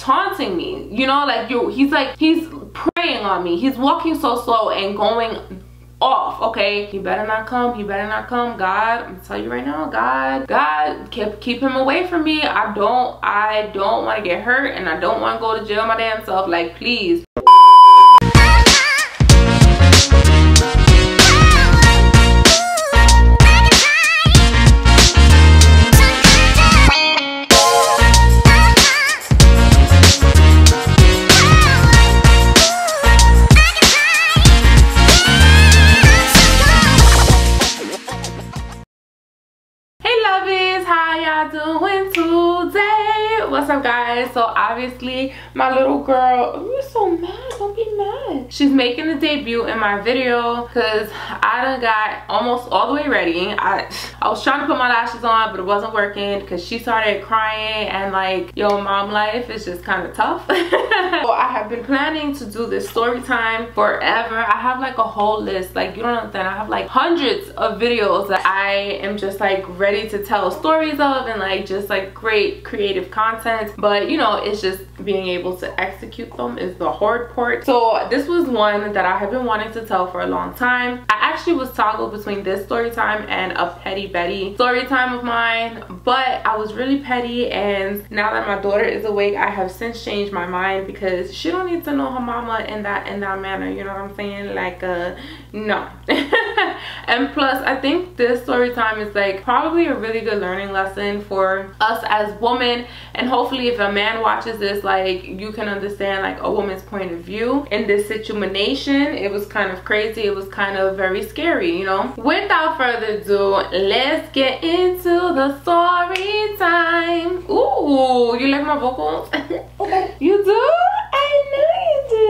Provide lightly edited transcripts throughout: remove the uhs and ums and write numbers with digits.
taunting me, you know, like he's preying on me. He's walking so slow and going off. Okay, he better not come, he better not come. God, I'm gonna tell you right now, God keep him away from me. I don't want to get hurt, and I don't want to go to jail my damn self. Like, please. Doing today? What's up, guys? So obviously my little girl, you're so mad, don't be mad, she's making a debut in my video because I done got almost all the way ready. I was trying to put my lashes on, but it wasn't working because she started crying, and like, yo, mom life is just kind of tough. So I have been planning to do this story time forever. I have like a whole list, like, you don't understand, I have like hundreds of videos that I am just like ready to tell stories of, and like just like great creative content, but you know, it's just being able to execute them is the hard part. So this was one that I have been wanting to tell for a long time. I actually was toggled between this story time and a Petty Betty story time of mine, but I was really petty, and now that my daughter is awake, I have since changed my mind because she don't need to know her mama in that manner, you know what I'm saying? Like, no. And plus, I think this story time is like probably a really good learning lesson for us as women, and hopefully if a man watches this, like, you can understand like a woman's point of view in this situation. It was kind of crazy, it was kind of very scary, you know. Without further ado, let's get into the story time. Ooh, you like my vocals? You do? I know you do.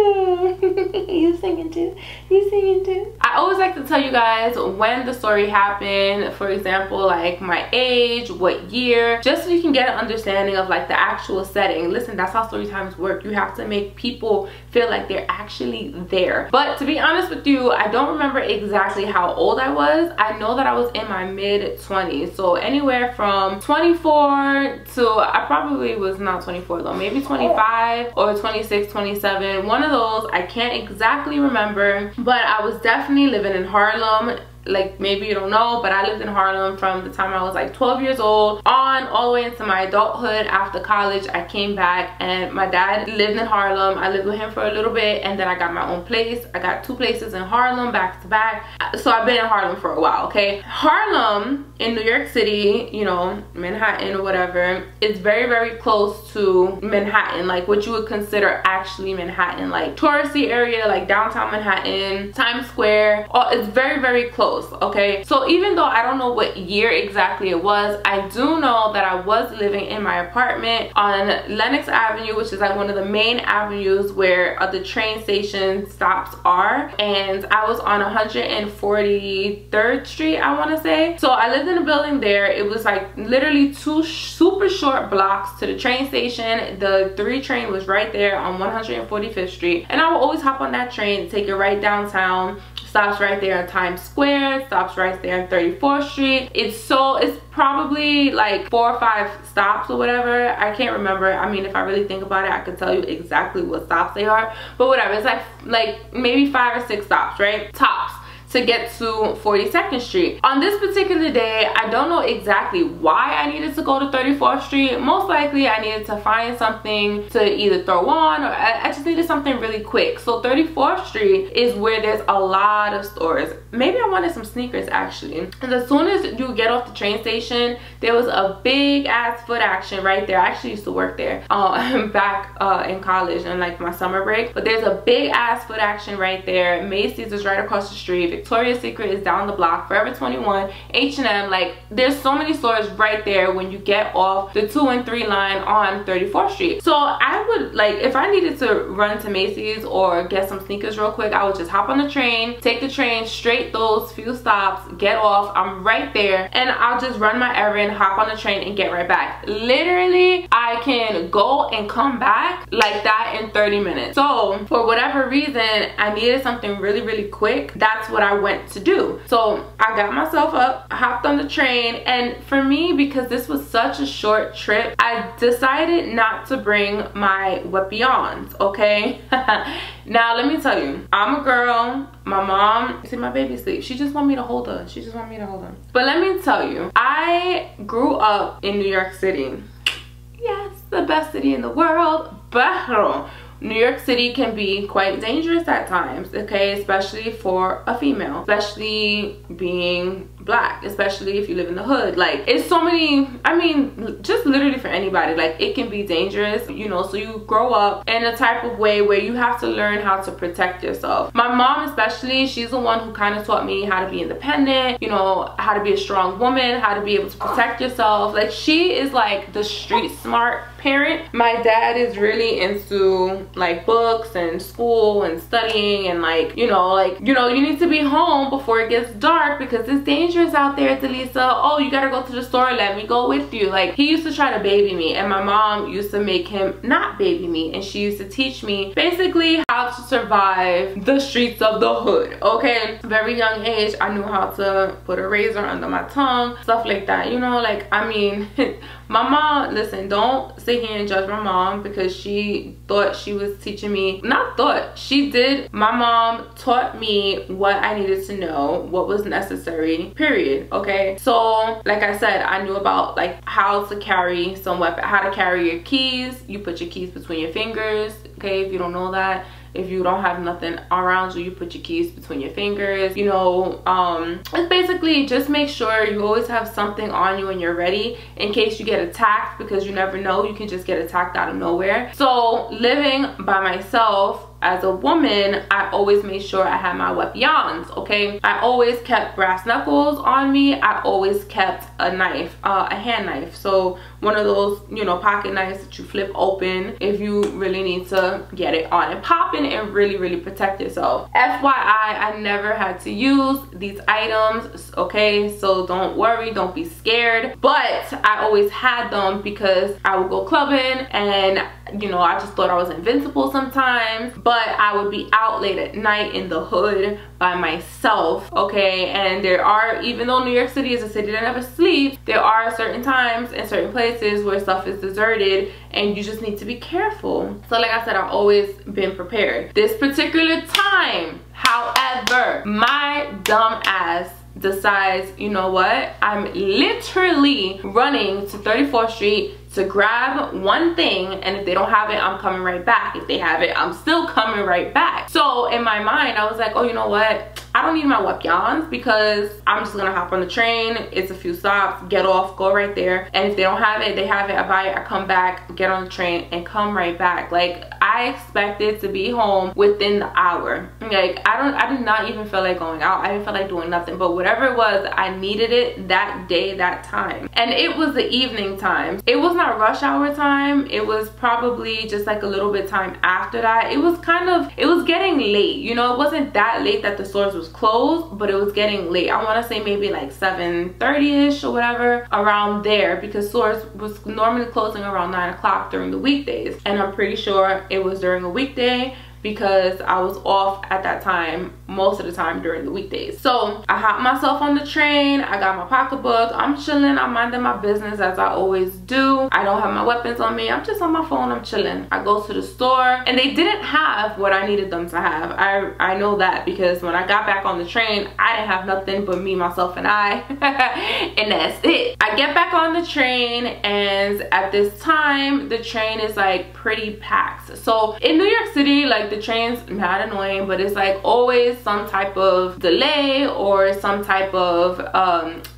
You singing too? You singing too? I always like to tell you guys when the story happened, for example, like my age, what year, just so you can get an understanding of like the actual setting. Listen, that's how story times work. You have to make people feel like they're actually there. But to be honest with you, I don't remember exactly how old I was. I know that I was in my mid-20s, so anywhere from 24 to, I probably was not 24 though, maybe 25 or 26, 27, one of those. I can't exactly remember, but I was definitely living in Harlem. Like, maybe you don't know, but I lived in Harlem from the time I was like 12 years old on all the way into my adulthood. After college, I came back, and my dad lived in Harlem. I lived with him for a little bit, and then I got my own place. I got 2 places in Harlem back to back, so I've been in Harlem for a while. Okay, Harlem in New York City, you know, Manhattan or whatever, is very, very close to Manhattan, like what you would consider actually Manhattan, like touristy area, like downtown Manhattan, Times Square. It's very, very close. Okay, so even though I don't know what year exactly it was, I do know that I was living in my apartment on Lenox Avenue, which is like one of the main avenues where the train station stops are, and I was on 143rd Street, I want to say. So I lived in a building there. It was like literally 2 super short blocks to the train station. The 3 train was right there on 145th Street, and I would always hop on that train, take it right downtown. Stops right there in Times Square, stops right there in 34th Street. It's probably like 4 or 5 stops or whatever. I can't remember. I mean, if I really think about it, I could tell you exactly what stops they are, but whatever. It's like maybe 5 or 6 stops, right? Tops, to get to 42nd Street. On this particular day, I don't know exactly why I needed to go to 34th Street. Most likely I needed to find something to either throw on, or I just needed something really quick. So 34th Street is where there's a lot of stores. Maybe I wanted some sneakers actually. And as soon as you get off the train station, there was a big ass foot action right there. I actually used to work there back in college and like my summer break. But there's a big ass foot action right there. Macy's is right across the street. Victoria's Secret is down the block. Forever 21, H&M, like there's so many stores right there when you get off the 2 and 3 line on 34th Street. So I would, like, if I needed to run to Macy's or get some sneakers real quick, I would just hop on the train, take the train straight those few stops, get off, I'm right there, and I'll just run my errand, hop on the train, and get right back. Literally, I can go and come back like that in 30 minutes. So for whatever reason, I needed something really, really quick. That's what I I went to do. So I got myself up, hopped on the train, and for me, because this was such a short trip, I decided not to bring my weapons, okay? Now let me tell you, I'm a girl. My mom, see my baby sleep, she just want me to hold her. She just want me to hold her. But let me tell you, I grew up in New York City. Yes, the best city in the world, but New York City can be quite dangerous at times, okay? Especially for a female, especially being black, especially if you live in the hood. Like, it's so many, I mean, just literally for anybody, like, it can be dangerous, you know. So you grow up in a type of way where you have to learn how to protect yourself. My mom especially, she's the one who kind of taught me how to be independent, you know, how to be a strong woman, how to be able to protect yourself. Like, she is like the street smart parent. My dad is really into like books and school and studying, and like, you know, you need to be home before it gets dark because it's dangerous out there, Leesa. Oh, you gotta go to the store, let me go with you. Like, he used to try to baby me, and my mom used to make him not baby me, and she used to teach me basically how to survive the streets of the hood, okay? Very young age, I knew how to put a razor under my tongue, stuff like that, you know. Like, I mean, my mom, listen, don't sit here and judge my mom because she thought she was teaching me, not thought, she did. My mom taught me what I needed to know, what was necessary, period, okay? So like I said, I knew about like how to carry some weapon, how to carry your keys. You put your keys between your fingers, okay? If you don't know that, if you don't have nothing around you, you put your keys between your fingers, you know. It's basically just make sure you always have something on you when you're ready in case you get attacked, because you never know, you can just get attacked out of nowhere. So living by myself as a woman, I always made sure I had my weapons, okay? I always kept brass knuckles on me. I always kept a knife, a hand knife. So one of those, you know, pocket knives that you flip open if you really need to get it on and popping and really protect yourself. FYI, I never had to use these items, okay? So don't worry, don't be scared. But I always had them because I would go clubbing, and you know, I just thought I was invincible sometimes. But I would be out late at night in the hood by myself, okay? And there are, even though New York City is a city that never sleeps, there are certain times and certain places where stuff is deserted and you just need to be careful. So like I said, I've always been prepared. This particular time, however, my dumb ass decides, you know what, I'm literally running to 34th Street to grab one thing, and if they don't have it, I'm coming right back. If they have it, I'm still coming right back. So in my mind, I was like, oh, you know what, I don't need my weapons because I'm just gonna hop on the train. It's a few stops, get off, go right there, and if they don't have it, they have it, I buy it, I come back, get on the train, and come right back. Like, I expected to be home within the hour. Like, I did not even feel like going out. I didn't feel like doing nothing, but whatever it was, I needed it that day, that time. And it was the evening time. It was not rush hour time. It was probably just like a little bit time after that. It was getting late, you know. It wasn't that late that the stores was closed, but it was getting late. I want to say maybe like 7:30ish or whatever, around there, because stores was normally closing around 9 o'clock during the weekdays, and I'm pretty sure it was during a weekday because I was off at that time most of the time during the weekdays. So I hopped myself on the train, I got my pocketbook, I'm chilling, I'm minding my business as I always do. I don't have my weapons on me, I'm just on my phone, I'm chilling. I go to the store, and they didn't have what I needed them to have. I know that because when I got back on the train, I didn't have nothing but me, myself, and I and that's it. I get back on the train, and at this time the train is like pretty packed. So in New York City, like, the train's not annoying, but it's like always some type of delay or some type of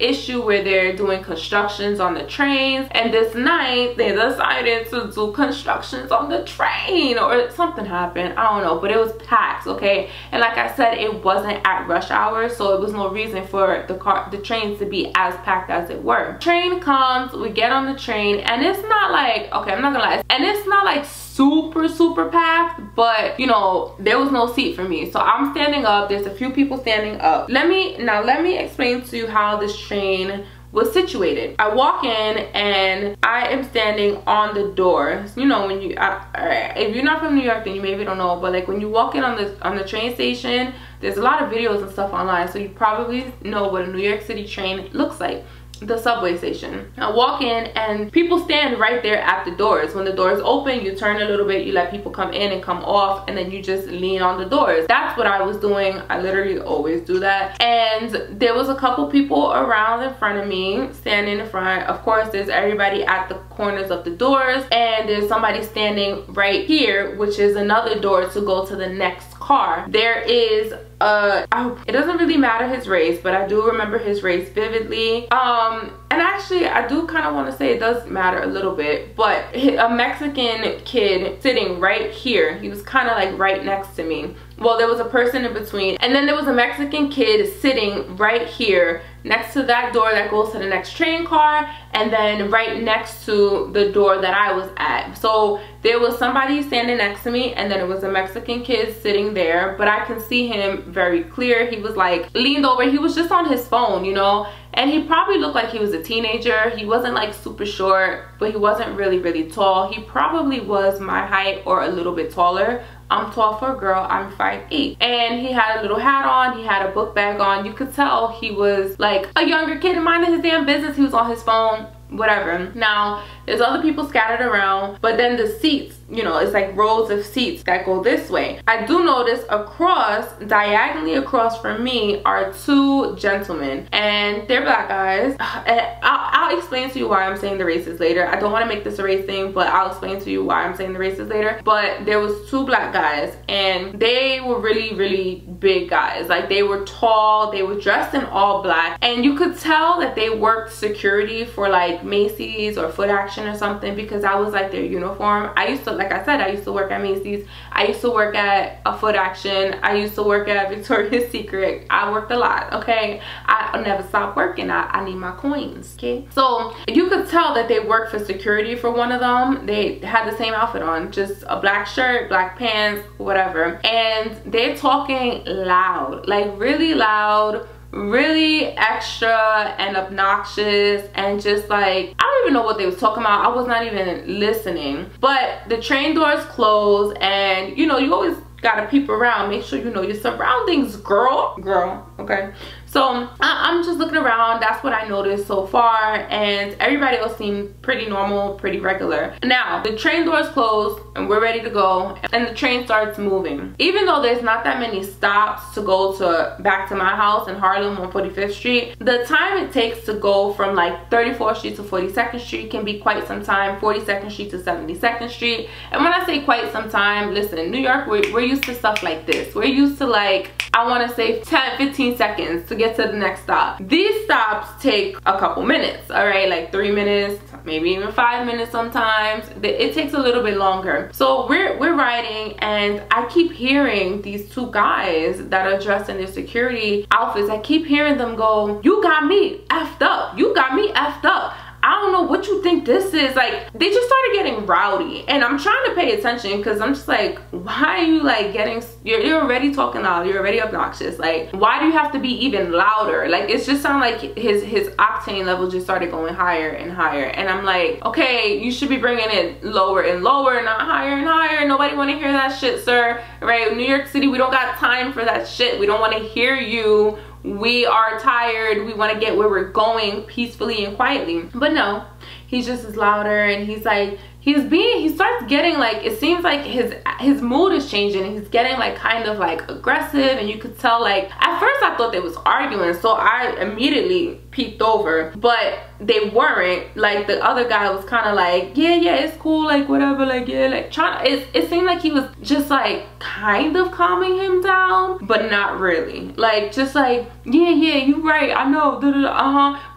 issue where they're doing constructions on the trains. And this night they decided to do constructions on the train, or something happened, I don't know, but it was packed, okay? And like I said, it wasn't at rush hour, so it was no reason for the trains to be as packed as it were. Train comes, we get on the train, and it's not like, okay, I'm not gonna lie, and it's not like super packed, but you know, there was no seat for me, so I'm standing up. There's a few people standing up. Let me explain to you how this train was situated. I walk in and I am standing on the door. You know, when you if you're not from New York, then you maybe don't know, but like when you walk in on the train station, there's a lot of videos and stuff online, so you probably know what a New York City train looks like. The subway station. I walk in and people stand right there at the doors. When the doors open, you turn a little bit, you let people come in and come off, and then you just lean on the doors. That's what I was doing. I literally always do that. And there was a couple people around in front of me, standing in front. Of course, there's everybody at the corners of the doors, and there's somebody standing right here, which is another door to go to the next car. There is it doesn't really matter his race, but I do remember his race vividly. And actually I do kind of want to say it does matter a little bit, but a Mexican kid sitting right here, he was kind of like right next to me. Well, there was a person in between, and then there was a Mexican kid sitting right here next to that door that goes to the next train car, and then right next to the door that I was at. So there was somebody standing next to me, and then it was a Mexican kid sitting there, but I can see him very clear. He was like leaned over, he was just on his phone, you know, and he probably looked like he was a teenager. He wasn't like super short, but he wasn't really tall. He probably was my height or a little bit taller. I'm tall for a girl, I'm 5'8", and he had a little hat on, he had a book bag on. You could tell he was like a younger kid and minding his damn business. He was on his phone, whatever. Now there's other people scattered around, but then the seats, you know, it's like rows of seats that go this way. I do notice across, diagonally across from me, are two gentlemen, and they're black guys. And I'll explain to you why I'm saying the races later. I don't want to make this a race thing, but I'll explain to you why I'm saying the races later. But there was two black guys, and they were really big guys. Like, they were tall, they were dressed in all black, and you could tell that they worked security for like Macy's or Foot Action or something, because I was like their uniform. I used to, like I said, I used to work at Macy's, I used to work at a Foot Action, I used to work at Victoria's Secret. I worked a lot, okay? I never stopped working. I need my coins, okay? So you could tell that they worked for security for one of them. They had the same outfit on, just a black shirt, black pants, whatever, and they're talking loud, like really loud, really extra and obnoxious, and just like, I don't even know what they was talking about. I was not even listening. But the train doors close, and you know, you always gotta peep around, make sure you know your surroundings, girl, okay? So I'm just looking around. That's what I noticed so far, and everybody else seemed pretty normal, pretty regular. Now the train doors close and we're ready to go, and the train starts moving. Even though there's not that many stops to go back to my house in Harlem on 45th Street, the time it takes to go from like 34th Street to 42nd Street can be quite some time. 42nd Street to 72nd Street. And when I say quite some time, listen, in New York, we're used to stuff like this. We're used to, like, I want to say 10-15 seconds to get to the next stop. These stops take a couple minutes, all right, like 3 minutes, maybe even 5 minutes sometimes. It takes a little bit longer. So we're riding, and I keep hearing these two guys that are dressed in their security outfits. I keep hearing them go, "You got me effed up, you got me effed up. I don't know what you think this is." Like, they just started getting rowdy, and I'm trying to pay attention because I'm just like, why are you like getting, you're already talking loud, you're already obnoxious. Like, why do you have to be even louder? Like, it just sounded like his octane level just started going higher and higher, and I'm like, okay, you should be bringing it lower and lower, not higher and higher. Nobody want to hear that shit, sir, right? New York City, we don't got time for that shit. We don't want to hear you. We are tired. We want to get where we're going peacefully and quietly. But no, he's just as louder, and he's like, he starts getting like, it seems like his mood is changing. He's getting like kind of like aggressive, and you could tell, like, at first I thought they was arguing, so I immediately peeked over, but they weren't. Like, the other guy was kind of like, yeah, it's cool, like whatever, like, yeah, like trying, it seemed like he was just like kind of calming him down, but not really. Like, just like, yeah, you right, I know,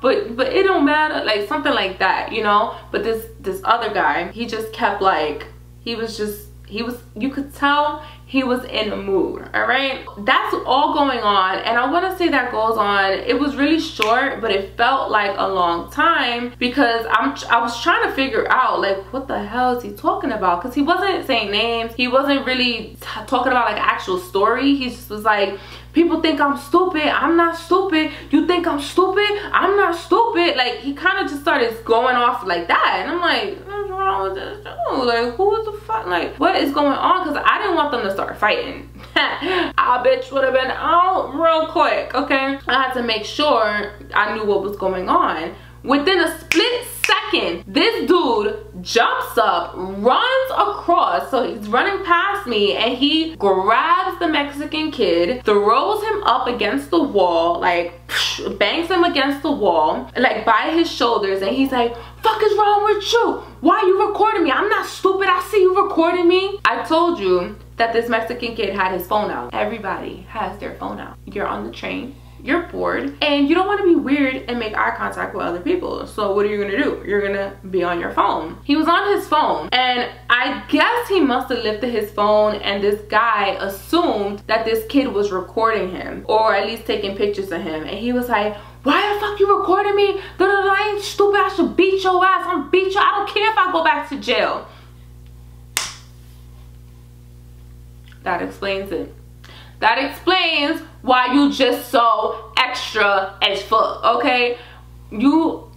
but it don't matter, like something like that, you know. But this other guy, he just kept like, he was just you could tell he was in a mood. All right, that's all going on, and I want to say that goes on. It was really short, but it felt like a long time because I was trying to figure out like what the hell is he talking about, because he wasn't saying names, he wasn't really talking about like actual story. He just was like, people think I'm stupid, I'm not stupid, you think I'm stupid, I'm not stupid. Like he kind of just started going off like that, and I'm like, what's wrong with this dude? Like who the fuck, like what is going on? Because I didn't want them to start fighting. I bitch would have been out real quick. Okay, I had to make sure I knew what was going on. Within a split second, this dude jumps up, runs across, so he's running past me, and he grabs the Mexican kid, throws him up against the wall, like bangs him against the wall, like by his shoulders, and he's like, fuck is wrong with you? Why are you recording me? I'm not stupid, I see you recording me. I told you that this Mexican kid had his phone out. Everybody has their phone out. You're on the train, you're bored, and you don't want to be weird and make eye contact with other people. So what are you gonna do? You're gonna be on your phone. He was on his phone, and I guess he must have lifted his phone, and this guy assumed that this kid was recording him, or at least taking pictures of him, and he was like, why the fuck you recording me? I ain't stupid, I should beat your ass. I'm beat you. I don't care if I go back to jail. That explains it. That explains why you just so extra as fuck, okay? You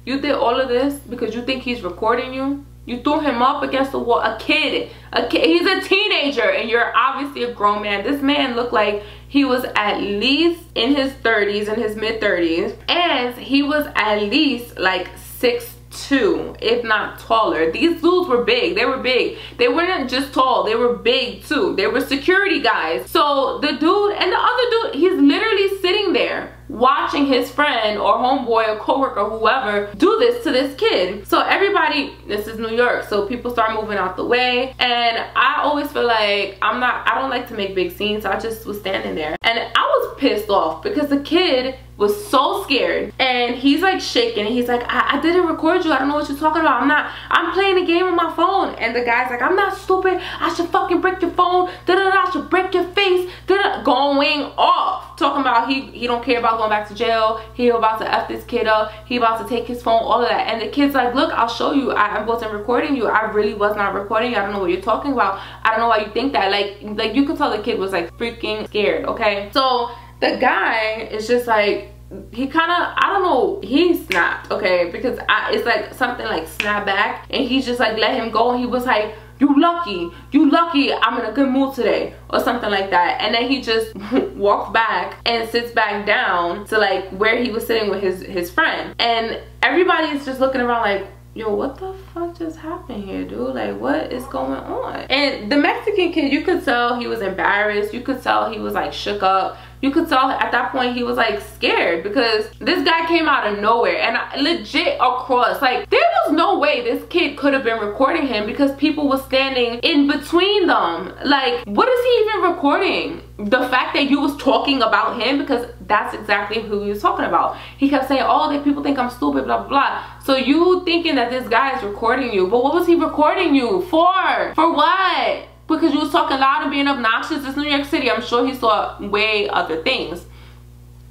did all of this because you think he's recording you? You threw him up against the wall. A kid, he's a teenager, and you're obviously a grown man. This man looked like he was at least in his 30s, in his mid 30s, and he was at least like 6'2", if not taller. These dudes were big. They were big. They weren't just tall, they were big too. They were security guys. So the dude and the other dude, he's literally sitting there watching his friend or homeboy or coworker or whoever do this to this kid. So everybody, this is New York, so people start moving out the way, and I always feel like I don't like to make big scenes, so I just was standing there, and I was pissed off because the kid was so scared, and he's like shaking, and he's like, I didn't record you, I don't know what you're talking about, I'm playing a game on my phone. And the guy's like, I'm not stupid, I should fucking break your phone, I should break your face, going off, talking about he don't care about going back to jail, he about to F this kid up, he about to take his phone, all of that. And the kid's like, look, I'll show you, I wasn't recording you, I really was not recording you, I don't know what you're talking about, I don't know why you think that. Like you could tell the kid was like freaking scared, okay? So the guy is just like, he kind of, I don't know, he snapped, okay, because it's like something like snap back, and he just like let him go, and he was like, you lucky, I'm in a good mood today, or something like that. And then he just walks back and sits back down to like where he was sitting with his friend, and everybody is just looking around like, yo, what the fuck just happened here, dude? Like, what is going on? And the Mexican kid, you could tell he was embarrassed, you could tell he was like shook up, you could tell at that point he was like scared, because this guy came out of nowhere, and legit across, like there was no way this kid could have been recording him, because people were standing in between them. Like, what is he even recording? The fact that you was talking about him, because that's exactly who he was talking about. He kept saying, oh, that people think I'm stupid, blah blah blah. So you thinking that this guy is recording you, but what was he recording you for? For what? Because you was talking loud and being obnoxious. It's New York City. I'm sure he saw way other things.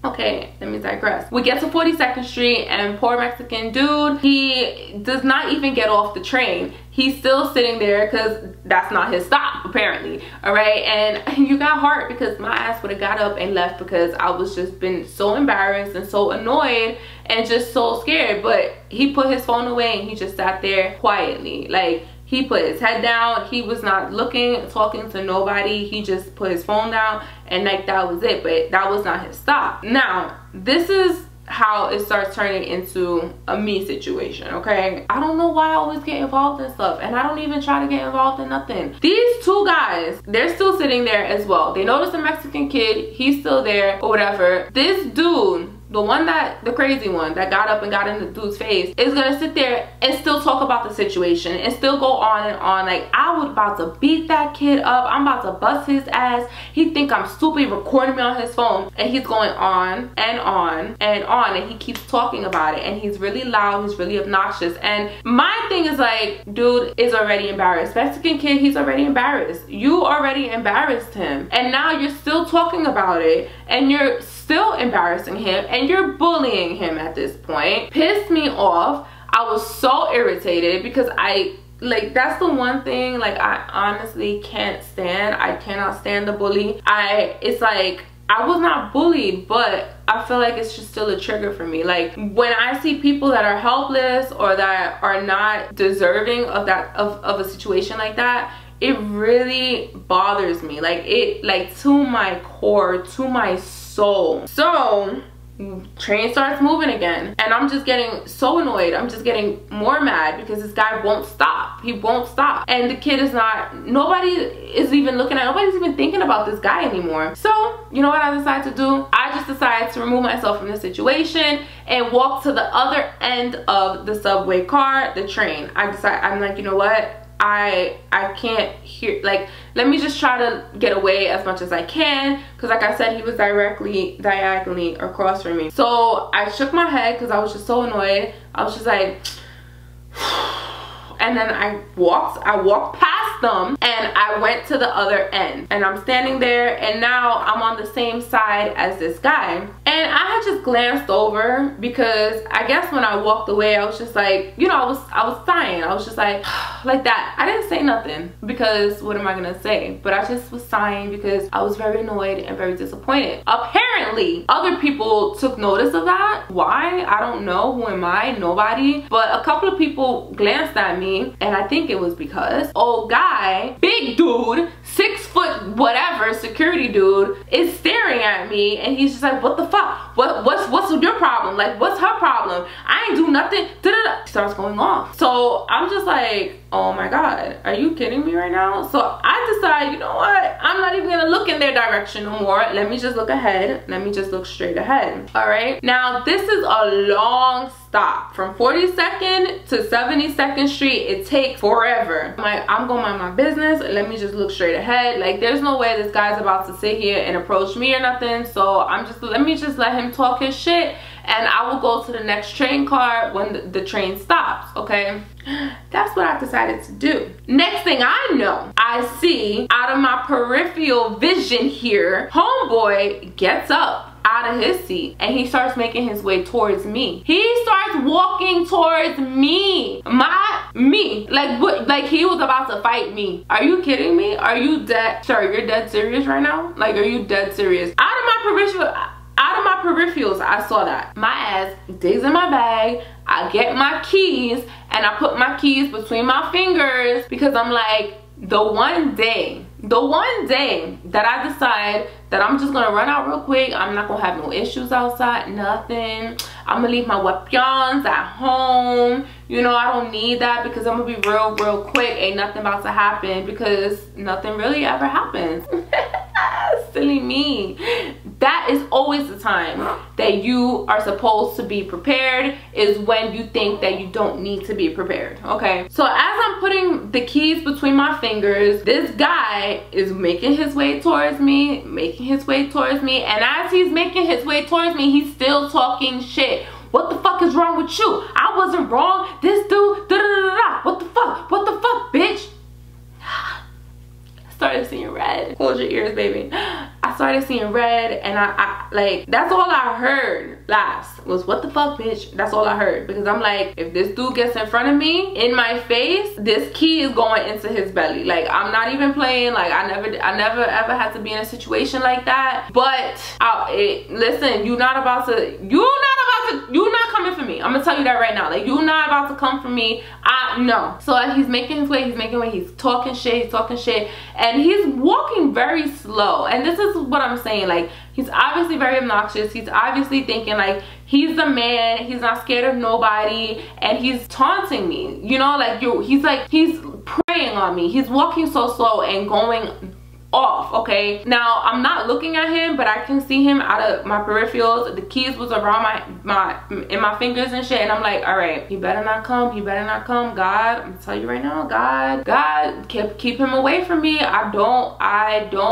Okay, let me digress. We get to 42nd Street, and poor Mexican dude, he does not even get off the train. He's still sitting there because that's not his stop, apparently. All right, and you got heart, because my ass would have got up and left, because I was just been so embarrassed and so annoyed and just so scared. But he put his phone away, and he just sat there quietly. Like, he put his head down, he was not looking, talking to nobody, he just put his phone down, and like that was it. But that was not his stop. Now, this is how it starts turning into a me situation, okay? I don't know why I always get involved in stuff, and I don't even try to get involved in nothing. These two guys, they're still sitting there as well. They notice the Mexican kid, he's still there or whatever. This dude the one the crazy one that got up and got in the dude's face, is gonna sit there and still talk about the situation and still go on and on. Like, I was about to beat that kid up, I'm about to bust his ass, he think I'm stupid, recording me on his phone, and he's going on and on and on, and he keeps talking about it, and he's really loud, he's really obnoxious. And my thing is like, dude is already embarrassed. Mexican kid, he's already embarrassed. You already embarrassed him, and now you're still talking about it, and you're still embarrassing him, and you're bullying him at this point. Pissed me off. I was so irritated because that's the one thing, like, I honestly can't stand. I cannot stand the bully. It's like, I was not bullied, but I feel like it's just still a trigger for me. Like, when I see people that are helpless or that are not deserving of of a situation like that, it really bothers me. Like to my core, to my soul. So train starts moving again, and I'm just getting so annoyed. I'm just getting more mad because this guy won't stop. He won't stop, and the kid is not, nobody is even looking at, nobody's even thinking about this guy anymore. So you know what I decided to do? I just decided to remove myself from the situation and walk to the other end of the subway car, the train. I'm like, you know what, I can't hear, like, let me just try to get away as much as I can, because like I said, he was diagonally across from me. So I shook my head because I was just so annoyed. I was just like, and then I walked past them, and I went to the other end, and I'm standing there, and now I'm on the same side as this guy. And I had just glanced over, because I guess when I walked away, I was just like, you know, I was sighing. I was just like that. I didn't say nothing, because what am I gonna say? But I just was sighing because I was very annoyed and very disappointed. Apparently other people took notice of that. Why? I don't know. Who am I? Nobody. But a couple of people glanced at me, and I think it was because old guy, big dude, 6 foot whatever, security dude, is staring at me, and he's just like, what the fuck? What's your problem? Like, what's her problem? I ain't do nothing. Da-da-da. Starts going off. So I'm just like, oh my god, are you kidding me right now? So I decide, you know what, I'm not even gonna look in their direction no more. Let me just look ahead. Let me just look straight ahead. All right, now this is a long stop. From 42nd to 72nd Street, it takes forever. I'm going to mind my business. Let me just look straight ahead. Like, there's no way this guy's about to sit here and approach me or nothing. So let me just let him talk his shit, and I will go to the next train car when the train stops. Okay, that's what I decided to do. Next thing I know, I see out of my peripheral vision here, homeboy gets up out of his seat, and he starts making his way towards me. He starts walking towards me. Like, what? Like, he was about to fight me. Are you kidding me? Are you dead? Sorry, you're dead serious right now? Like, are you dead serious? Out of my peripherals, I saw that. My ass digs in my bag. I get my keys, and I put my keys between my fingers, because I'm like, the one day that I decide that I'm just gonna run out real quick, I'm not gonna have no issues outside, nothing. I'm gonna leave my weapons at home. You know, I don't need that, because I'm gonna be real quick. Ain't nothing about to happen, because nothing really ever happens. Silly me. That is always the time that you are supposed to be prepared, is when you think that you don't need to be prepared. Okay, so as I'm putting the keys between my fingers, this guy is making his way towards me, and as he's making his way towards me, he's still talking shit. What the fuck is wrong with you? I wasn't wrong. This dude, da da da da. What the fuck, bitch? I started seeing red. Close your ears, baby. I started seeing red, and I like, that's all I heard last was, what the fuck, bitch? That's all I heard, because I'm like, if this dude gets in front of me, in my face, this key is going into his belly. Like, I'm not even playing. Like, I never ever had to be in a situation like that. But listen, you're not coming for me. I'm gonna tell you that right now. Like, you're not about to come for me. No. So he's making his way, he's talking shit, and he's walking very slow. And this is what I'm saying. Like, he's obviously very obnoxious. He's obviously thinking like he's the man, he's not scared of nobody, and he's taunting me, you know, like he's preying on me. He's walking so slow and going off, okay? Now, I'm not looking at him, but I can see him out of my peripherals. The keys was around in my fingers and shit, and I'm like, all right, he better not come, he better not come. God, I'm gonna tell you right now, God, keep him away from me. I don't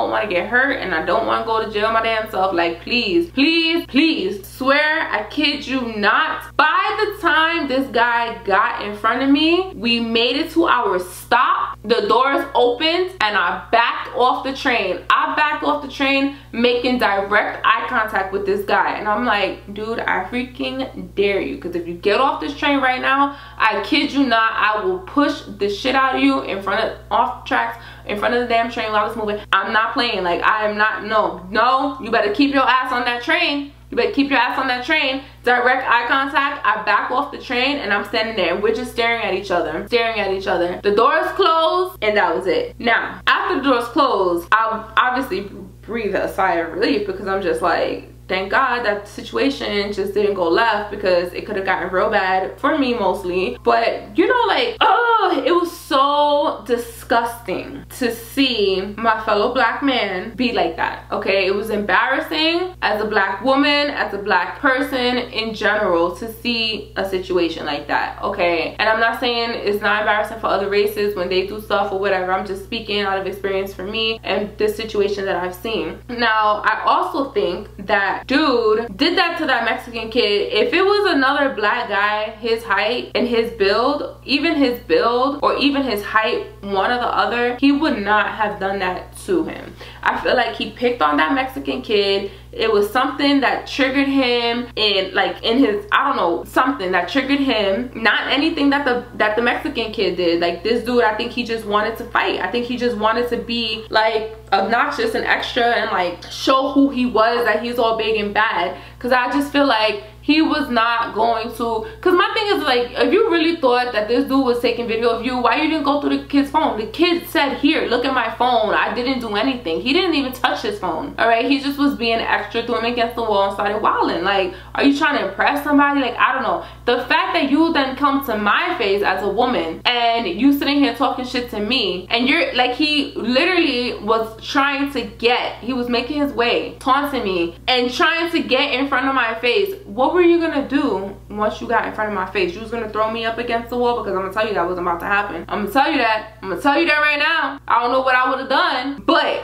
want to get hurt, and I don't want to go to jail my damn self. Like, please, please, please, swear, I kid you not. By the time this guy got in front of me, we made it to our stop. The doors opened and I backed off the train. I backed off the train, making direct eye contact with this guy, and I'm like, dude, I freaking dare you, because if you get off this train right now, I kid you not, I will push the shit out of you in front of, off tracks, in front of the damn train while it's moving. I'm not playing. Like, I am not, no, you better keep your ass on that train. You better keep your ass on that train. Direct eye contact. I back off the train and I'm standing there. We're just staring at each other. The doors closed and that was it. Now, after the doors closed, I obviously breathe a sigh of relief, because I'm just like, thank God that the situation just didn't go left, because it could have gotten real bad for me mostly. But you know, like, oh, it was so disgusting to see my fellow black man be like that, okay? It was embarrassing as a black woman, as a black person in general, to see a situation like that, okay? And I'm not saying it's not embarrassing for other races when they do stuff or whatever. I'm just speaking out of experience for me and this situation that I've seen. Now, I also think that dude did that to that Mexican kid. If it was another black guy, his height and his build, even his build or even his height, one or the other, he would not have done that to him. I feel like he picked on that Mexican kid. It was something that triggered him in his, I don't know, something that triggered him. Not anything that the Mexican kid did. Like, this dude, I think he just wanted to fight. I think he just wanted to be like obnoxious and extra and like show who he was, that he's all big and bad. Because I just feel like he was not going to, because my thing is, like, if you really thought that this dude was taking video of you, why you didn't go through the kid's phone? The kid said, here, look at my phone. I didn't do anything. He didn't even touch his phone, all right? He just was being extra, threw him against the wall and started wilding. Like, are you trying to impress somebody? Like, I don't know. The fact that you then come to my face as a woman and you sitting here talking shit to me, and you're like, he literally was trying to get, he was making his way, taunting me and trying to get in front of my face. What were you gonna do once you got in front of my face? You was gonna throw me up against the wall? Because I'm gonna tell you that wasn't about to happen. I'm gonna tell you that. I'm gonna tell you that right now. I don't know what I would have done, but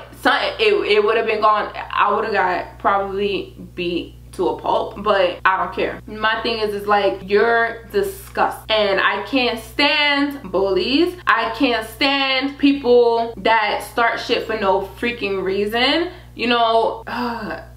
it would have been gone. I would have got probably beat to a pulp, but I don't care. My thing is like, you're disgusting, and I can't stand bullies. I can't stand people that start shit for no freaking reason. You know,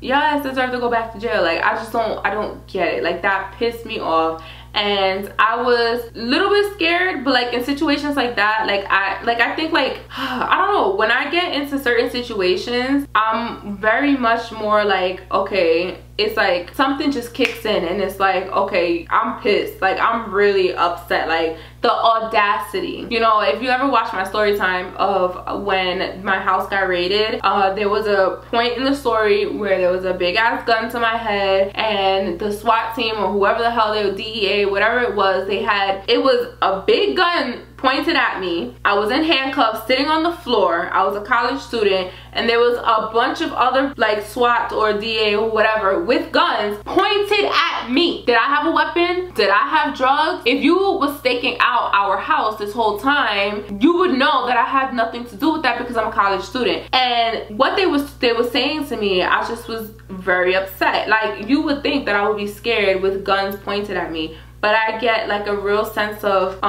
your ass deserve to go back to jail. Like, I don't get it. Like, that pissed me off. And I was a little bit scared, but like in situations like that, I think like, I don't know, when I get into certain situations, I'm very much more like, okay, it's like something just kicks in and it's like, okay, I'm pissed. Like, I'm really upset. Like, the audacity. You know, if you ever watch my story time of when my house got raided, there was a point in the story where there was a big ass gun to my head, and the SWAT team or whoever the hell they were, DEA, whatever it was, it was a big gun pointed at me. I was in handcuffs sitting on the floor. I was a college student, and there was a bunch of other like SWAT or DA or whatever with guns pointed at me. Did I have a weapon? Did I have drugs? If you was staking out our house this whole time, you would know that I had nothing to do with that, because I'm a college student. And what they were saying to me, I just was very upset. Like, you would think that I would be scared with guns pointed at me, but I get like a real sense of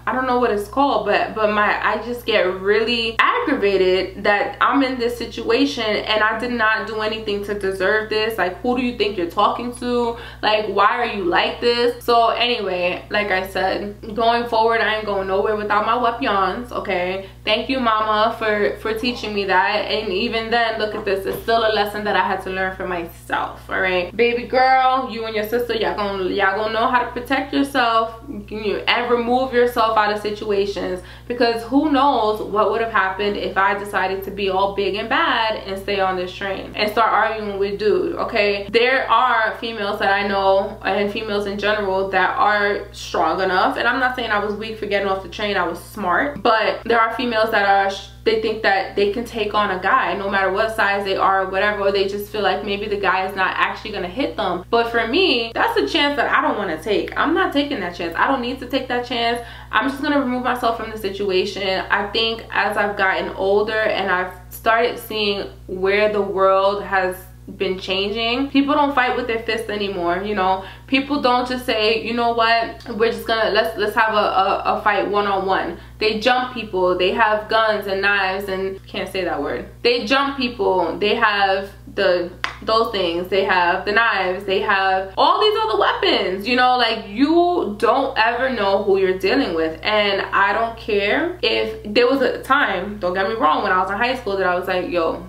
I don't know what it's called, but I just get really aggravated that I'm in this situation and I did not do anything to deserve this. Like, who do you think you're talking to? Like, why are you like this? So anyway, like I said, going forward, I ain't going nowhere without my weapons, okay? Thank you, mama, for teaching me that. And even then, look at this, it's still a lesson that I had to learn for myself, all right? Baby girl, you and your sister, y'all gonna know how to protect yourself and remove yourself out of situations, because who knows what would have happened if I decided to be all big and bad and stay on this train and start arguing with dude, okay? There are females that I know, and females in general, that are strong enough, and I'm not saying I was weak for getting off the train, I was smart, but there are females that are they think that they can take on a guy no matter what size they are or whatever, or they just feel like maybe the guy is not actually gonna hit them. But for me, that's a chance that I don't want to take. I'm not taking that chance. I don't need to take that chance. I'm just gonna remove myself from the situation. I think as I've gotten older and I've started seeing where the world has been changing, people don't fight with their fists anymore. You know, people don't just say, you know what, we're just gonna let's have a fight one-on-one. They jump people, they have guns and knives, and can't say that word. They jump people, they have those things, they have the knives, they have all these other weapons. You know, like, you don't ever know who you're dealing with. And I don't care if there was a time, don't get me wrong, when I was in high school that I was like, yo,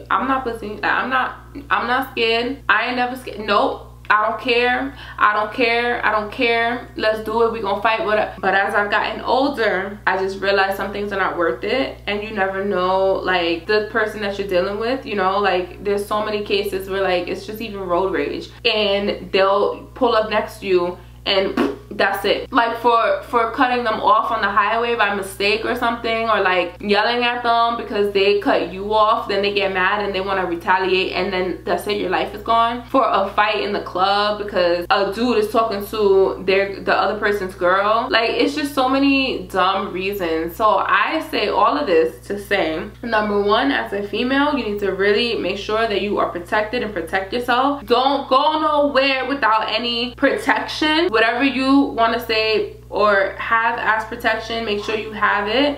I'm not pussy. I'm not scared. I ain't never scared. Nope. I don't care. I don't care. I don't care. Let's do it. We gonna fight. Whatever. But as I've gotten older, I just realized some things are not worth it. And you never know, like, the person that you're dealing with. You know, like, there's so many cases where, like, it's just even road rage, and they'll pull up next to you and that's it. Like, for cutting them off on the highway by mistake or something, or like yelling at them because they cut you off, then they get mad and they want to retaliate, and then that's it, your life is gone. For a fight in the club because a dude is talking to the other person's girl, like, it's just so many dumb reasons. So I say all of this to say, number one, as a female, you need to really make sure that you are protected and protect yourself. Don't go nowhere without any protection. Whatever you want to say or have as protection, make sure you have it.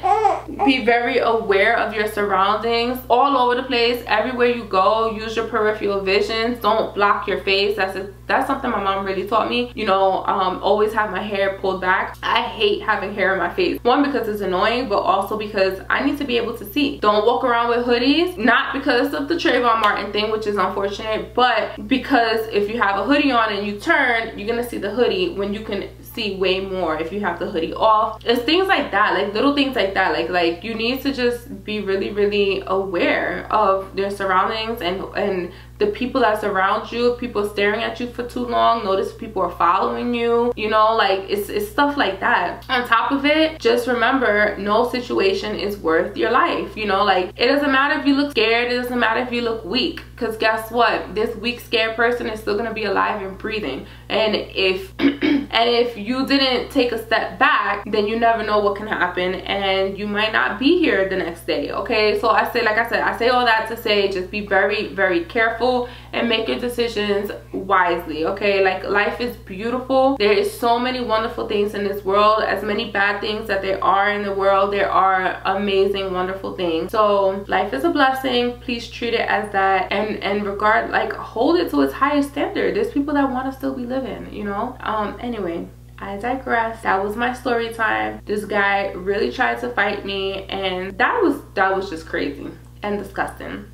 Be very aware of your surroundings all over the place. Everywhere you go, use your peripheral vision. Don't block your face. That's something my mom really taught me. You know, always have my hair pulled back. I hate having hair in my face. One, because it's annoying, but also because I need to be able to see. Don't walk around with hoodies, not because of the Trayvon Martin thing, which is unfortunate, but because if you have a hoodie on and you turn, you're gonna see the hoodie when you can see way more if you have the hoodie off. It's things like that, like little things like that, like you need to just be really aware of their surroundings and the people that surround you. If people staring at you for too long, notice people are following you, you know, like it's stuff like that. On top of it, just remember, no situation is worth your life. You know, like, it doesn't matter if you look scared, it doesn't matter if you look weak, because guess what, this weak, scared person is still gonna be alive and breathing. And if and if you didn't take a step back, then you never know what can happen, and you might not be here the next day. Okay, so I say, like I said, I say all that to say, just be very careful and make your decisions wisely. Okay, like, life is beautiful. There is so many wonderful things in this world. As many bad things that there are in the world, there are amazing, wonderful things. So life is a blessing. Please treat it as that, and regard, like, hold it to its highest standard. There's people that want to still be living, you know. Anyway, I digress. That was my story time. This guy really tried to fight me, and that was just crazy and disgusting.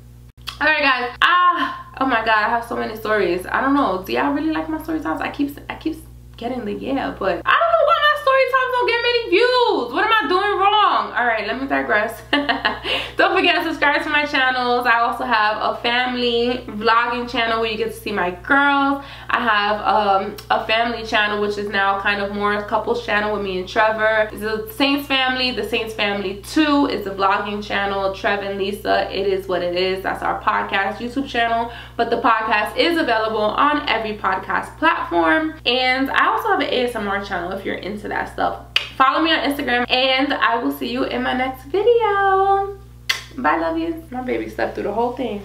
All right, guys. Oh my god, I have so many stories. I don't know, do y'all really like my story times? I keep getting the yeah, but I don't know why my story times don't get many views. What am I doing wrong? All right, let me digress. Don't forget to subscribe to my channels. I also have a family vlogging channel where you get to see my girls. I have a family channel, which is now kind of more a couples channel with me and Trevor. It's the Saints Family. The Saints Family 2 is the vlogging channel. Trev and Leesa, it is what it is. That's our podcast YouTube channel. But the podcast is available on every podcast platform. And I also have an ASMR channel if you're into that stuff. Follow me on Instagram, and I will see you in my next video. Bye, love you. My baby slept through the whole thing.